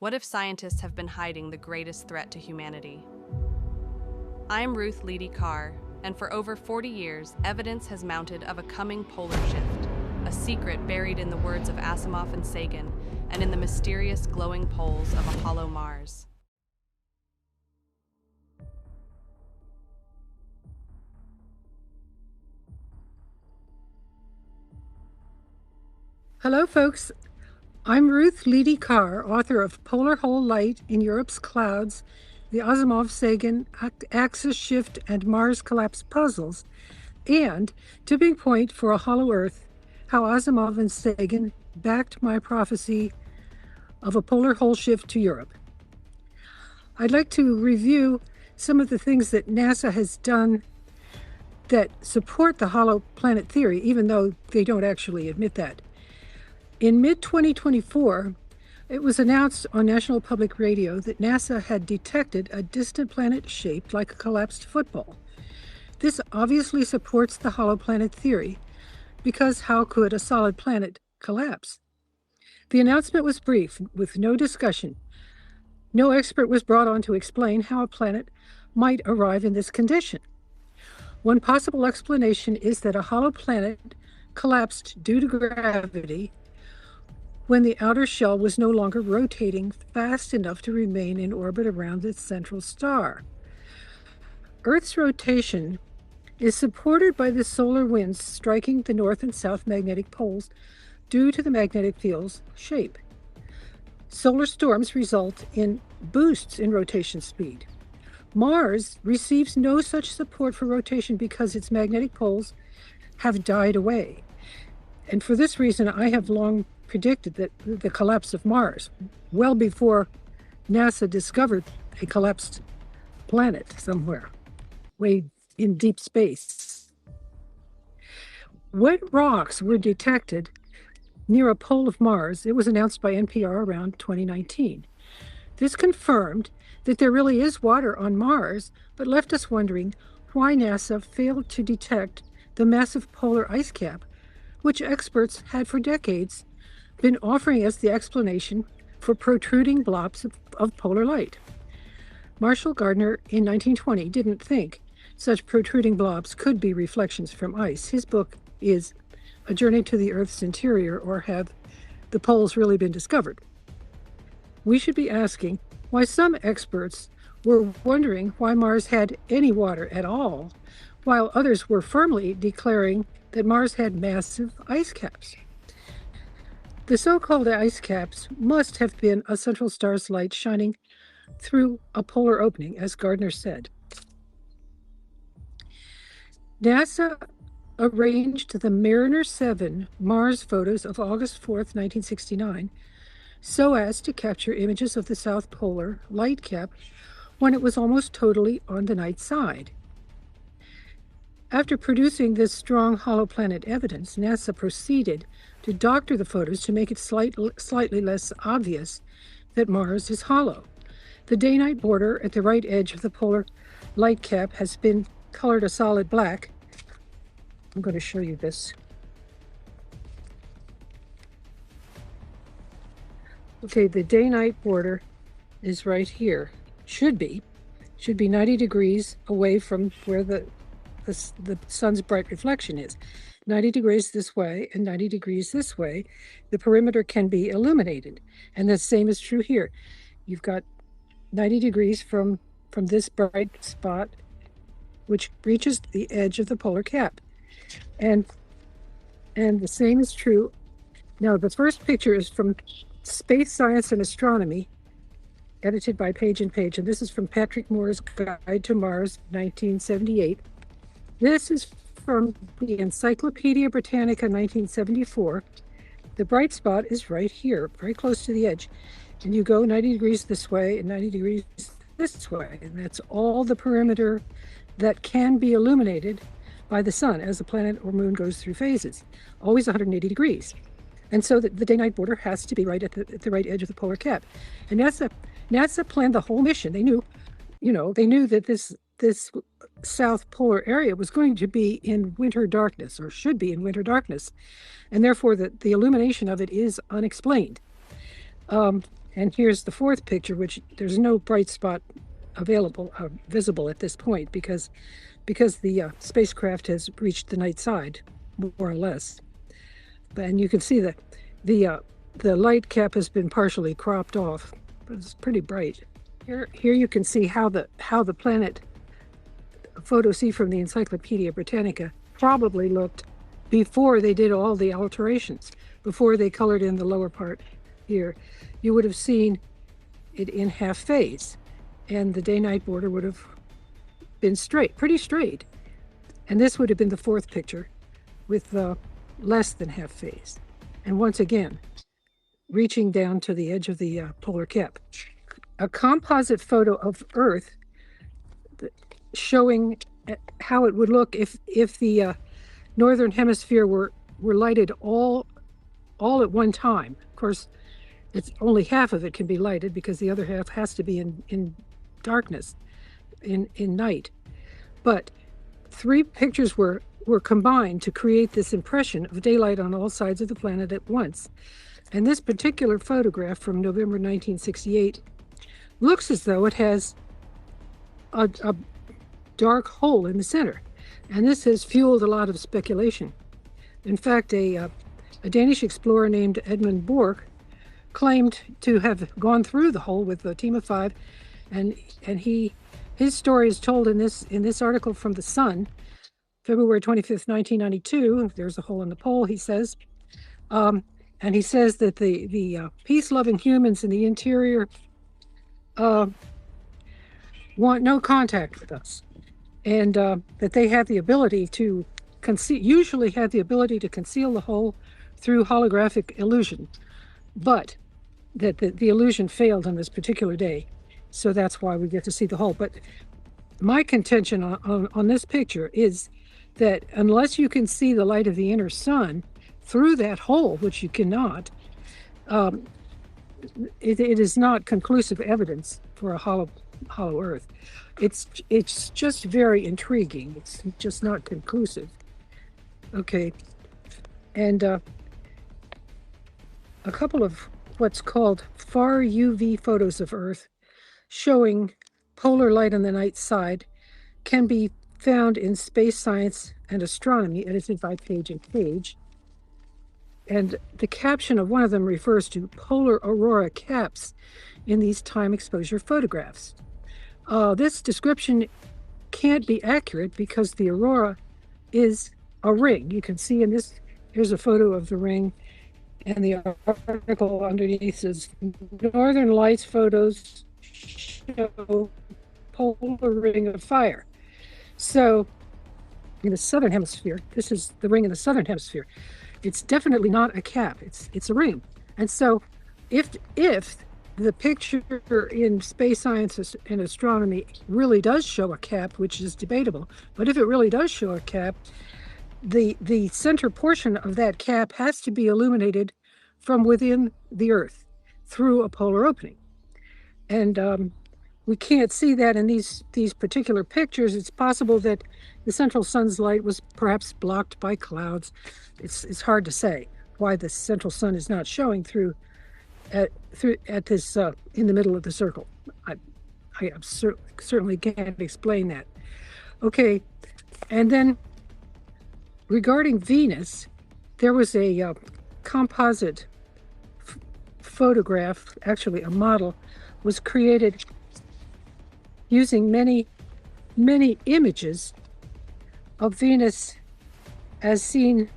What if scientists have been hiding the greatest threat to humanity? I'm Ruth Leedy Carr, and for over 40 years, evidence has mounted of a coming polar shift, a secret buried in the words of Asimov and Sagan, and in the mysterious glowing poles of a hollow Mars. Hello, folks. I'm Ruth Leedy Carr, author of Polar Hole Light in Europe's Clouds, the Asimov-Sagan Axis Shift and Mars Collapse Puzzles, and Tipping Point for a Hollow Earth, how Asimov and Sagan backed my prophecy of a polar hole shift to Europe. I'd like to review some of the things that NASA has done that support the hollow planet theory, even though they don't actually admit that. In mid-2024, it was announced on National Public Radio that NASA had detected a distant planet shaped like a collapsed football. This obviously supports the hollow planet theory, because how could a solid planet collapse? The announcement was brief, with no discussion. No expert was brought on to explain how a planet might arrive in this condition. One possible explanation is that a hollow planet collapsed due to gravity when the outer shell was no longer rotating fast enough to remain in orbit around its central star. Earth's rotation is supported by the solar winds striking the north and south magnetic poles due to the magnetic field's shape. Solar storms result in boosts in rotation speed. Mars receives no such support for rotation because its magnetic poles have died away. And for this reason, I have long predicted that the collapse of Mars, well before NASA discovered a collapsed planet somewhere, way in deep space. When rocks were detected near a pole of Mars, it was announced by NPR around 2019. This confirmed that there really is water on Mars, but left us wondering why NASA failed to detect the massive polar ice cap, which experts had for decades been offering us the explanation for protruding blobs of polar light. Marshall Gardner in 1920 didn't think such protruding blobs could be reflections from ice. His book is A Journey to the Earth's Interior, or Have the Poles Really Been Discovered? We should be asking why some experts were wondering why Mars had any water at all, while others were firmly declaring that Mars had massive ice caps. The so-called ice caps must have been a central star's light shining through a polar opening, as Gardner said. NASA arranged the Mariner 7 Mars photos of August 4th, 1969, so as to capture images of the South Polar light cap when it was almost totally on the night side. After producing this strong hollow planet evidence, NASA proceeded to doctor the photos to make it slightly less obvious that Mars is hollow. The day-night border at the right edge of the polar light cap has been colored a solid black. I'm going to show you this. Okay, the day-night border is right here. Should be 90 degrees away from where the sun's bright reflection is. 90 degrees this way and 90 degrees this way, the perimeter can be illuminated. And the same is true here. You've got 90 degrees from this bright spot, which reaches the edge of the polar cap. And the same is true. Now, the first picture is from Space Science and Astronomy, edited by Page and Page, and this is from Patrick Moore's Guide to Mars, 1978. This is from the Encyclopedia Britannica, 1974. The bright spot is right here, very close to the edge. And you go 90 degrees this way and 90 degrees this way. And that's all the perimeter that can be illuminated by the sun as the planet or moon goes through phases, always 180 degrees. And so the day-night border has to be right at the right edge of the polar cap. And NASA planned the whole mission. They knew that this south polar area was going to be in winter darkness, or should be in winter darkness, and therefore the illumination of it is unexplained. And here's the fourth picture, which there's no bright spot available, visible at this point, because the spacecraft has reached the night side, more or less. And you can see that the light cap has been partially cropped off, but it's pretty bright. Here you can see how the planet photo C from the Encyclopedia Britannica probably looked before they did all the alterations, before they colored in the lower part here. You would have seen it in half phase, and the day-night border would have been straight, pretty straight. And this would have been the fourth picture with less than half phase. And once again, reaching down to the edge of the polar cap. A composite photo of Earth showing how it would look if the northern hemisphere were lighted all at one time. Of course, it's only half of it can be lighted because the other half has to be in darkness, in night. But three pictures were combined to create this impression of daylight on all sides of the planet at once. And this particular photograph from November 1968 looks as though it has a dark hole in the center. And this has fueled a lot of speculation. In fact, a Danish explorer named Edmund Borch claimed to have gone through the hole with a team of 5, and his story is told in this article from The Sun, February 25th, 1992. There's a hole in the pole, he says. And he says that the peace-loving humans in the interior want no contact with us, and that they have the ability to usually have the ability to conceal the hole through holographic illusion, but that the illusion failed on this particular day, so that's why we get to see the hole. But my contention on this picture is that unless you can see the light of the inner sun through that hole, which you cannot, it is not conclusive evidence for a hollow Earth. It's just very intriguing. It's just not conclusive. Okay, and a couple of what's called far UV photos of Earth showing polar light on the night side can be found in Space Science and Astronomy, edited by Page and Page. And the caption of one of them refers to polar aurora caps in these time exposure photographs. This description can't be accurate because the aurora is a ring. You can see in this, here's a photo of the ring, and the article underneath says, Northern Lights photos show polar ring of fire. So in the southern hemisphere, this is the ring in the southern hemisphere. It's definitely not a cap, it's a ring. And so if the picture in Space Science and Astronomy really does show a cap, which is debatable, but if it really does show a cap, the center portion of that cap has to be illuminated from within the Earth through a polar opening. And we can't see that in these particular pictures. It's possible that the central sun's light was perhaps blocked by clouds. It's hard to say why the central sun is not showing through at this in the middle of the circle. I certainly can't explain that. Okay, and then regarding Venus, there was a composite photograph, actually a model, was created using many images of Venus as seen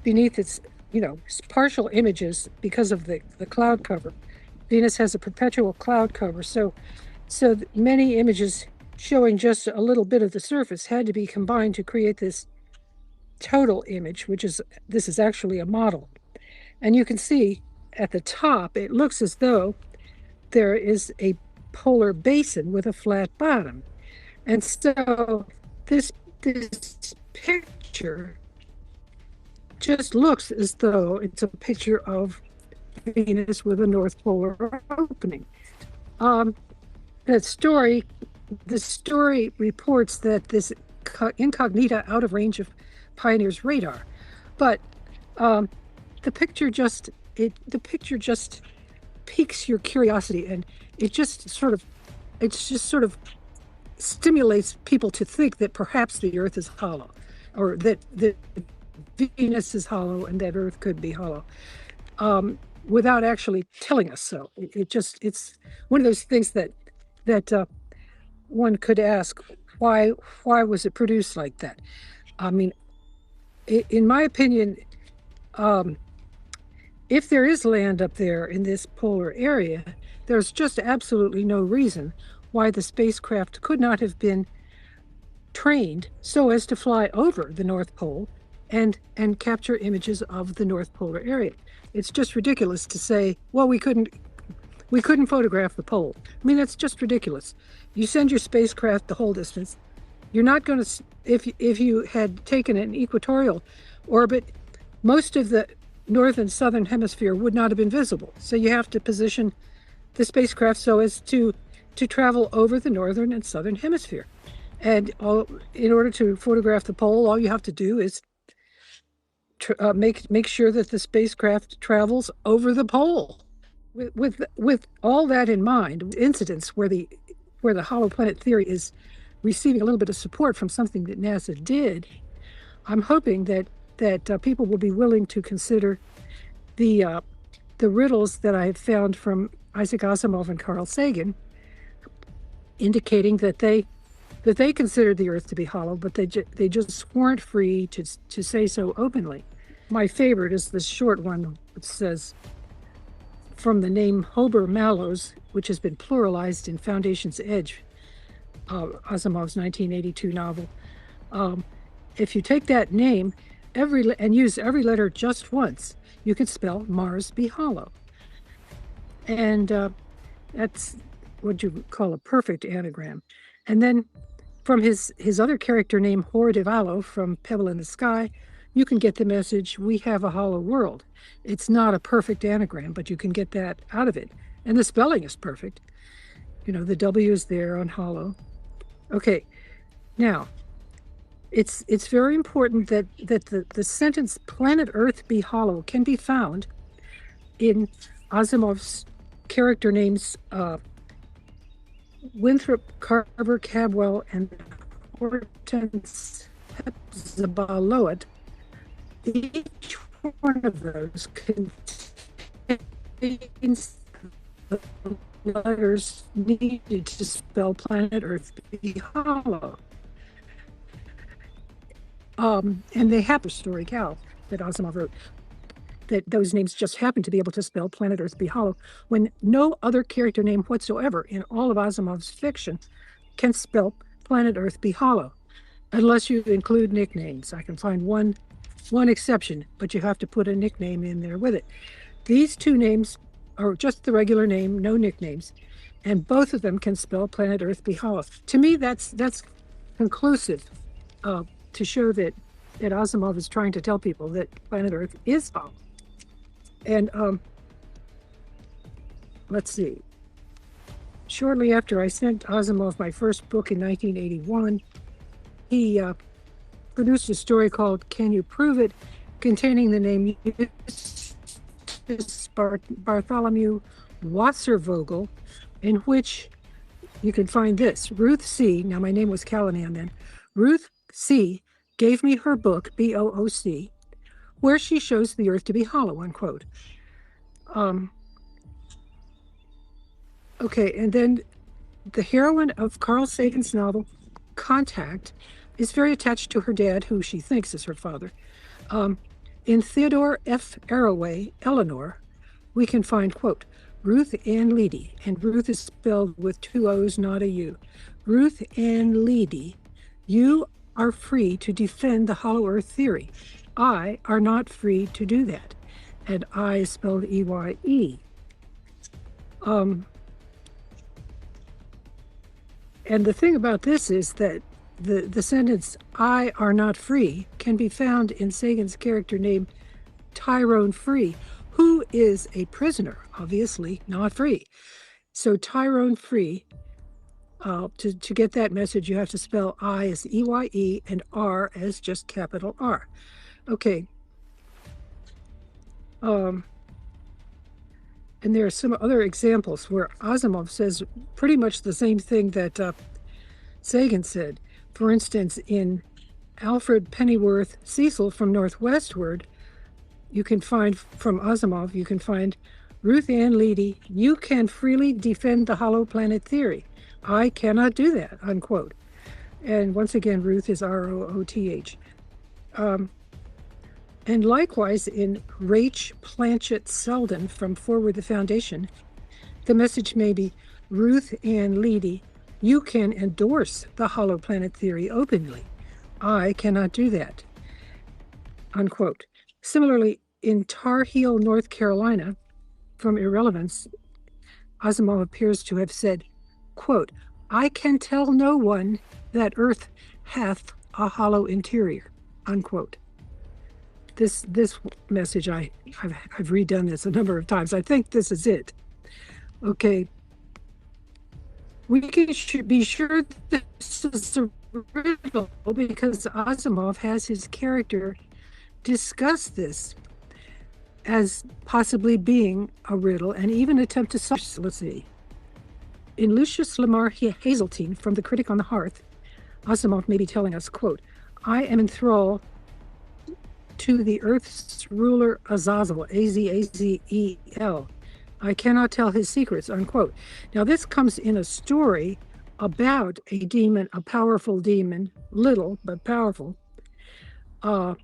beneath its, partial images because of the cloud cover. Venus has a perpetual cloud cover, so many images showing just a little bit of the surface had to be combined to create this total image, this is actually a model. And you can see at the top, it looks as though there is a polar basin with a flat bottom. And so this picture just looks as though it's a picture of Venus with a North Polar opening. The story reports that this incognita out of range of Pioneer's radar, but the picture just piques your curiosity, and it just sort of stimulates people to think that perhaps the Earth is hollow, or that Venus is hollow and that Earth could be hollow, without actually telling us so. It's one of those things that one could ask, why was it produced like that? I mean, in my opinion, if there is land up there in this polar area, there's just absolutely no reason why the spacecraft could not have been trained so as to fly over the North Pole and capture images of the North Polar area. It's just ridiculous to say, well, we couldn't photograph the pole. I mean, that's just ridiculous. You send your spacecraft the whole distance. You're not going to, if you had taken an equatorial orbit, most of the north and southern hemisphere would not have been visible. So you have to position the spacecraft so as to travel over the northern and southern hemisphere. And in order to photograph the pole, all you have to do is make sure that the spacecraft travels over the pole. With all that in mind, incidents where the hollow planet theory is receiving a little bit of support from something that NASA did, I'm hoping that people will be willing to consider the riddles that I have found from Isaac Asimov and Carl Sagan, indicating that they considered the Earth to be hollow, but they just weren't free to say so openly. My favorite is this short one, which says, from the name Hober Mallows, which has been pluralized in Foundation's Edge, Asimov's 1982 novel. If you take that name and use every letter just once, you could spell Mars be hollow. And that's what you call a perfect anagram. And then from his other character named Horidivalo from Pebble in the Sky, you can get the message, we have a hollow world. It's not a perfect anagram, but you can get that out of it. And the spelling is perfect. You know, the W is there on hollow. Okay, now, it's very important that the sentence, planet Earth be hollow, can be found in Asimov's character names Winthrop Carver Cabwell and Hortense Hepzibah-Lowett. Each one of those contains the letters needed to spell planet Earth be hollow. And they have a story, Cal, that Asimov wrote, that those names just happen to be able to spell planet Earth be hollow, when no other character name whatsoever in all of Asimov's fiction can spell planet Earth be hollow, unless you include nicknames. I can find one exception, but you have to put a nickname in there with it. These two names are just the regular name, no nicknames, and both of them can spell planet Earth be hollow. To me, that's conclusive to show that Asimov is trying to tell people that planet Earth is hollow. And let's see. Shortly after I sent Asimov my first book in 1981, he produced a story called Can You Prove It?, containing the name Bartholomew Wasservogel, in which you can find this. Ruth C., now my name was Callahan then, Ruth C. gave me her book, BOOC, where she shows the Earth to be hollow, unquote. Okay, and then the heroine of Carl Sagan's novel, Contact, is very attached to her dad, who she thinks is her father. In Theodore F. Arroway, Eleanor, we can find, quote, Ruth Ann Leedy, and Ruth is spelled with two O's, not a U. Ruth Ann Leedy, you are free to defend the hollow Earth theory. I are not free to do that. And I is spelled E-Y-E. And the thing about this is that the sentence, I are not free, can be found in Sagan's character named Tyrone Free, who is a prisoner, obviously not free. So Tyrone Free, to get that message, you have to spell I as E-Y-E and R as just capital R. Okay. And there are some other examples where Asimov says pretty much the same thing that Sagan said. For instance, in Alfred Pennyworth Cecil from Northwestward, you can find, from Asimov, you can find Ruth Ann Leedy, you can freely defend the hollow planet theory. I cannot do that, unquote. And once again, Ruth is R-O-O-T-H. And likewise, in Rach Planchet Selden from Forward the Foundation, the message may be, Ruth Ann Leedy, you can endorse the hollow planet theory openly. I cannot do that, unquote. Similarly, in Tar Heel, North Carolina, from Irrelevance, Asimov appears to have said, quote, I can tell no one that Earth hath a hollow interior, unquote. This message, I've redone this a number of times. I think this is it. Okay. We should be sure that this is a riddle because Asimov has his character discuss this as possibly being a riddle and even attempt to solve it. Let's see. In Lucius Lamar Hazeltine from The Critic on the Hearth, Asimov may be telling us, quote, I am in thrall to the Earth's ruler Azazel, A-Z-A-Z-E-L. I cannot tell his secrets, unquote. Now, this comes in a story about a demon, a powerful demon, little but powerful, a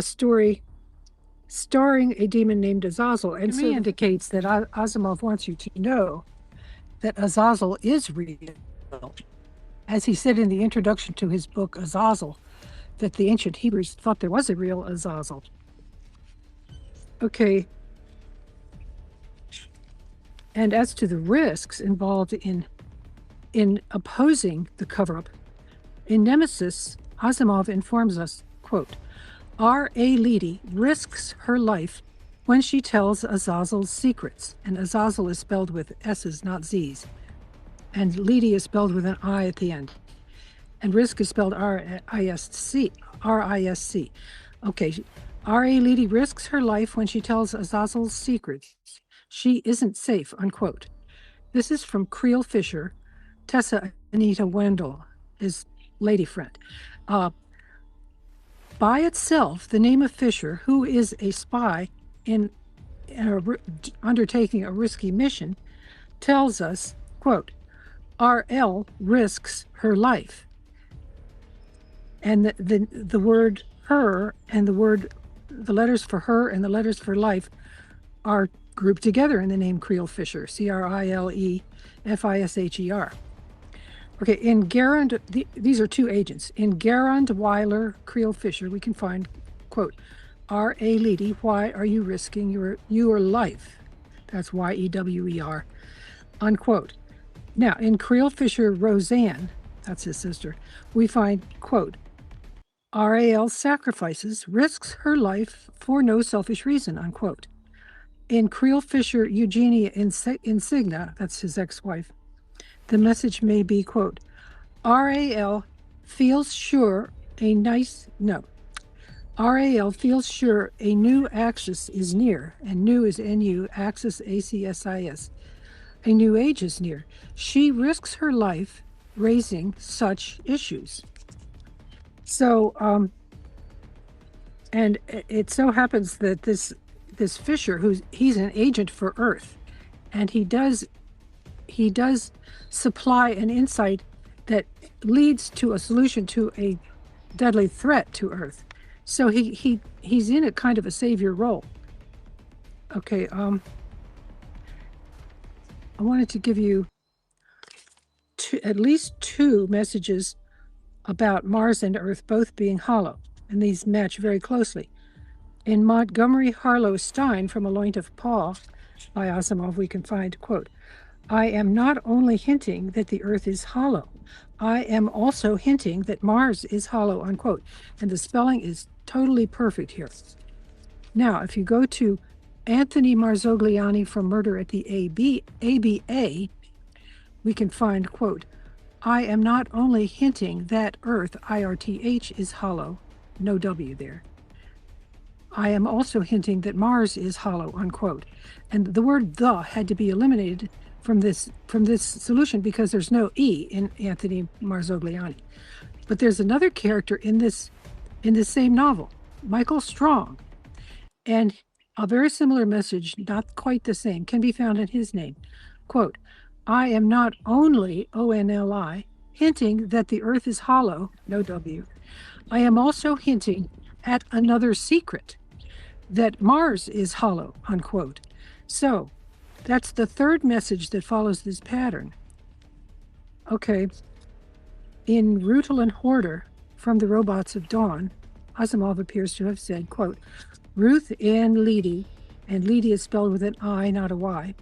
story starring a demon named Azazel. And so indicates that Asimov wants you to know that Azazel is real. As he said in the introduction to his book, Azazel, that the ancient Hebrews thought there was a real Azazel. Okay. And as to the risks involved in opposing the cover-up, in Nemesis, Asimov informs us, quote, R.A. Leedy risks her life when she tells Azazel's secrets. And Azazel is spelled with S's, not Z's. And Leedy is spelled with an I at the end. And risk is spelled R-I-S-C. Okay, R.A. Leedy risks her life when she tells Azazel's secrets. She isn't safe, unquote. This is from Creel Fisher, Tessa Anita Wendell, his lady friend. By itself, the name of Fisher, who is a spy undertaking a risky mission, tells us, quote, R.L. risks her life. And the word her and the letters for her and the letters for life are grouped together in the name Creel Fisher, C-R-I-L-E-F-I-S-H-E-R. Okay, in Garand, these are two agents. In Garand Weiler Creel Fisher, we can find, quote, R.A. Leedy, why are you risking your life? That's Y-E-W-E-R, unquote. Now, in Creel Fisher Roseanne, that's his sister, we find, quote, R.A.L. sacrifices, risks her life for no selfish reason, unquote. In Creel Fisher Eugenia Insignia, that's his ex-wife, the message may be, quote, R.A.L. feels sure R.A.L. feels sure a new axis is near, and new is N-U, axis A-C-S-I-S. A new age is near. She risks her life raising such issues. So, and it so happens that this Fisher, he's an agent for Earth, and he does supply an insight that leads to a solution to a deadly threat to Earth. So he's in a kind of a savior role. Okay, I wanted to give you at least two messages about Mars and Earth both being hollow, and these match very closely. In Montgomery Harlow Stein, From a Loint of Paw, by Asimov, we can find, quote, I am not only hinting that the Earth is hollow, I am also hinting that Mars is hollow, unquote. And the spelling is totally perfect here. Now, if you go to Anthony Marzogliani from Murder at the ABA, we can find, quote, I am not only hinting that Earth, IRTH, is hollow, no W there. I am also hinting that Mars is hollow, unquote. And the word the had to be eliminated from this solution because there's no E in Anthony Marzogliani. But there's another character in this same novel, Michael Strong. And a very similar message, not quite the same, can be found in his name. Quote, I am not only ONLI, hinting that the Earth is hollow, no W. I am also hinting at another secret, that Mars is hollow, unquote. So that's the third message that follows this pattern. Okay. In Rutel and Hoarder, from the Robots of Dawn, Asimov appears to have said, quote, Ruth Ann Leedy, and Leedy is spelled with an I, not a Y.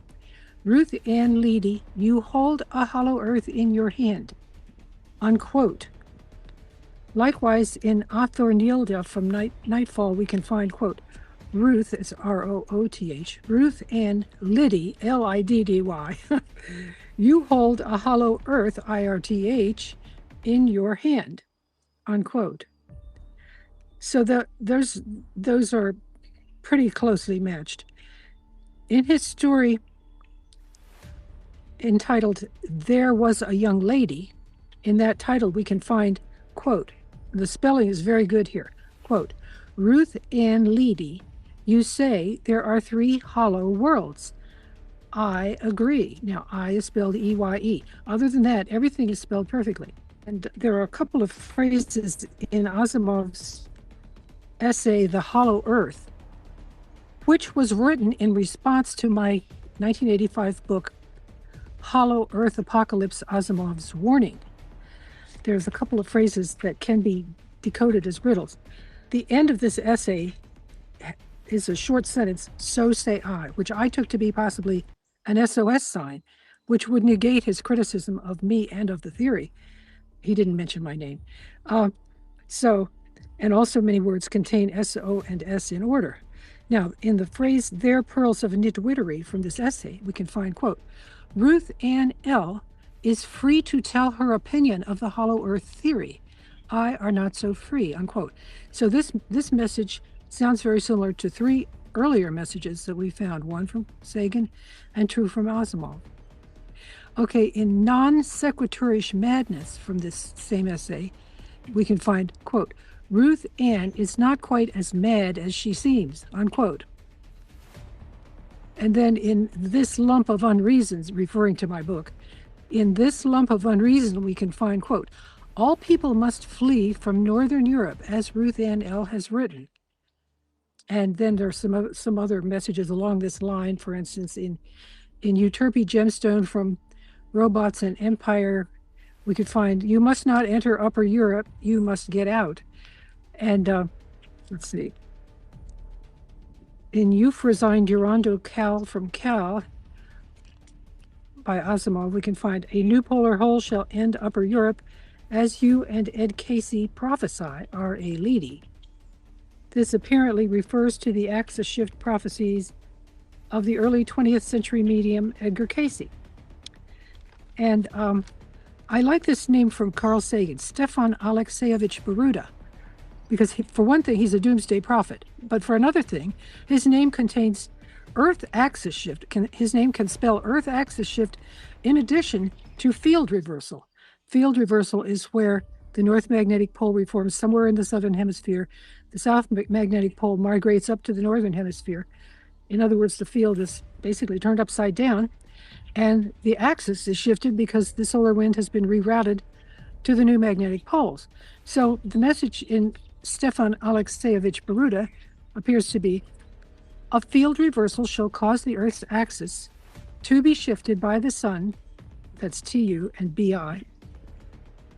Ruth Ann Leedy, you hold a hollow earth in your hand, unquote. Likewise, in Athornilda from Nightfall, we can find, quote, Ruth is R-O-O-T-H, Ruth Ann Liddy, L-I-D-D-Y, you hold a hollow earth, I-R-T-H, in your hand, unquote. So those are pretty closely matched. In his story entitled There Was a Young Lady, in that title we can find, quote, the spelling is very good here, quote, Ruth Ann Leedy, you say there are 3 hollow worlds. I agree. Now, I is spelled E-Y-E. Other than that, everything is spelled perfectly. And there are a couple of phrases in Asimov's essay, The Hollow Earth, which was written in response to my 1985 book, Hollow Earth Apocalypse, Asimov's Warning. There's a couple of phrases that can be decoded as riddles. The end of this essay is a short sentence, so say I, which I took to be possibly an SOS sign, which would negate his criticism of me and of the theory. He didn't mention my name. And also many words contain S-O and S in order. Now, in the phrase, their pearls of nitwittery from this essay, we can find, quote, Ruth Ann L. is free to tell her opinion of the hollow earth theory. I are not so free, unquote. So this message sounds very similar to 3 earlier messages that we found, one from Sagan and 2 from Asimov. Okay, in non-sequitorish madness from this same essay, we can find, quote, Ruth Ann is not quite as mad as she seems, unquote. And then in this lump of unreasons, referring to my book, in this lump of unreason, we can find, quote, all people must flee from Northern Europe, as Ruth Ann L. has written. And then there are some other messages along this line. For instance, in Euterpe Gemstone from Robots and Empire, we could find, you must not enter Upper Europe, you must get out. And let's see. In Euphrazine Durando Cal from Cal, by Asimov, we can find, a new polar hole shall end Upper Europe, as you and Ed Casey prophesy, R.A. Leedy. This apparently refers to the axis shift prophecies of the early 20th century medium Edgar Casey. And I like this name from Carl Sagan, Stefan Alexeyevich Boruda, because for one thing, he's a doomsday prophet. But for another thing, his name contains Earth axis shift. His name can spell Earth axis shift in addition to field reversal. Field reversal is where the North Magnetic Pole reforms somewhere in the Southern Hemisphere. The South Magnetic Pole migrates up to the Northern Hemisphere. In other words, the field is basically turned upside down, and the axis is shifted because the solar wind has been rerouted to the new magnetic poles. So the message in Stefan Alexeyevich Boruda appears to be, a field reversal shall cause the Earth's axis to be shifted by the sun, that's TU and BI,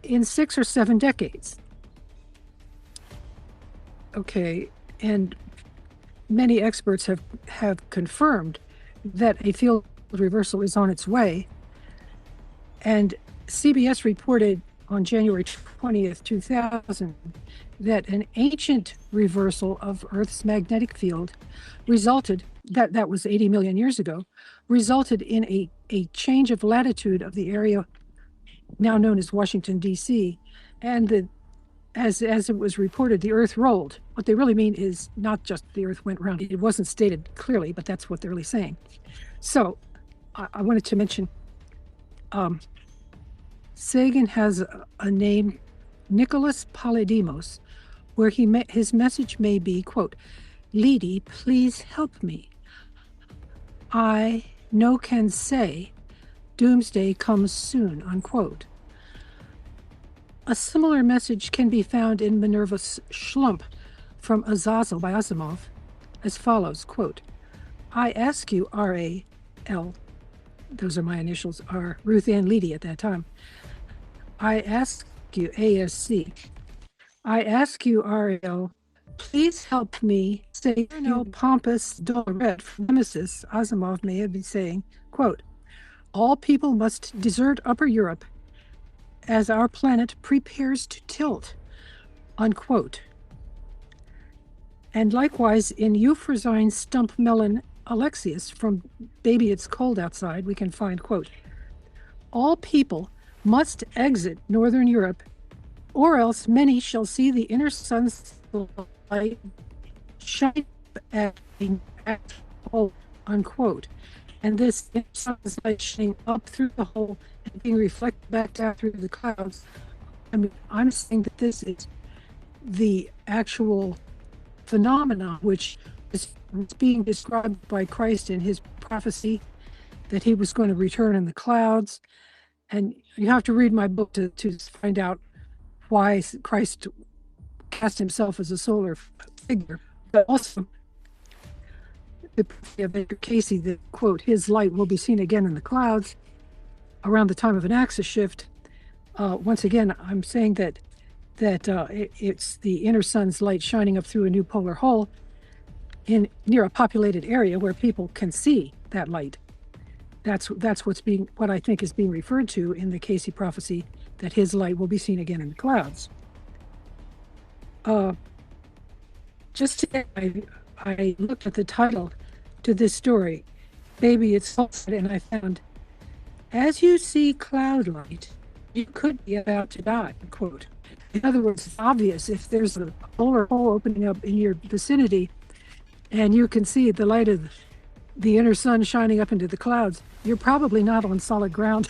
in 6 or 7 decades. Okay, and many experts have confirmed that a field reversal is on its way. And CBS reported on January 20th, 2000, that an ancient reversal of Earth's magnetic field resulted, that was 80 million years ago, resulted in a change of latitude of the area now known as Washington, D.C., and as it was reported, the Earth rolled. What they really mean is not just the Earth went round. It wasn't stated clearly, but that's what they're really saying. So I wanted to mention Sagan has a name, Nicholas Polydemos, where his message may be, quote, "Leedy, please help me. I no can say, doomsday comes soon," unquote. A similar message can be found in Minerva's Schlump from Azazel by Asimov as follows, quote, "I ask you, R.A.L., those are my initials, are Ruth Ann Leedy at that time. I ask you, ASC, I ask you, R.A.L., please help me say, no pompous Dolorette from Nemesis," Asimov may have been saying, quote, "All people must desert Upper Europe as our planet prepares to tilt," unquote. And likewise, in Euphrosyne Stump Melon Alexius from Baby It's Cold Outside, we can find, quote, "All people must exit Northern Europe, or else many shall see the inner sun's light shine at the hole," unquote. And this inner sun's light shining up through the hole and being reflected back down through the clouds. I mean, I'm saying that this is the actual phenomena which is being described by Christ in his prophecy that he was going to return in the clouds. And you have to read my book to find out why Christ cast himself as a solar figure. But also the prophecy of Edgar Casey that, quote, "his light will be seen again in the clouds around the time of an axis shift." Once again, I'm saying that it's the inner sun's light shining up through a new polar hole near a populated area where people can see that light. That's what I think is being referred to in the Casey prophecy, that his light will be seen again in the clouds. Just today, I looked at the title to this story, Baby It's Cold, and I found, "As you see cloud light, you could be about to die," quote. In other words, it's obvious if there's a polar hole opening up in your vicinity and you can see the light of the inner sun shining up into the clouds, you're probably not on solid ground.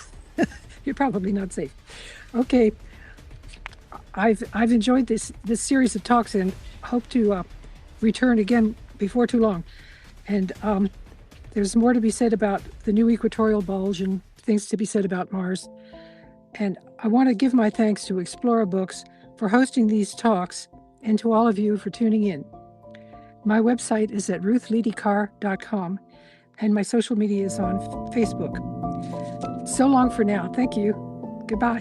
You're probably not safe. Okay, I've enjoyed this series of talks and hope to return again before too long. And there's more to be said about the new equatorial bulge and things to be said about Mars. And I want to give my thanks to Explora Books for hosting these talks and to all of you for tuning in. My website is at ruthleedycarr.com and my social media is on Facebook. So long for now. Thank you. Goodbye.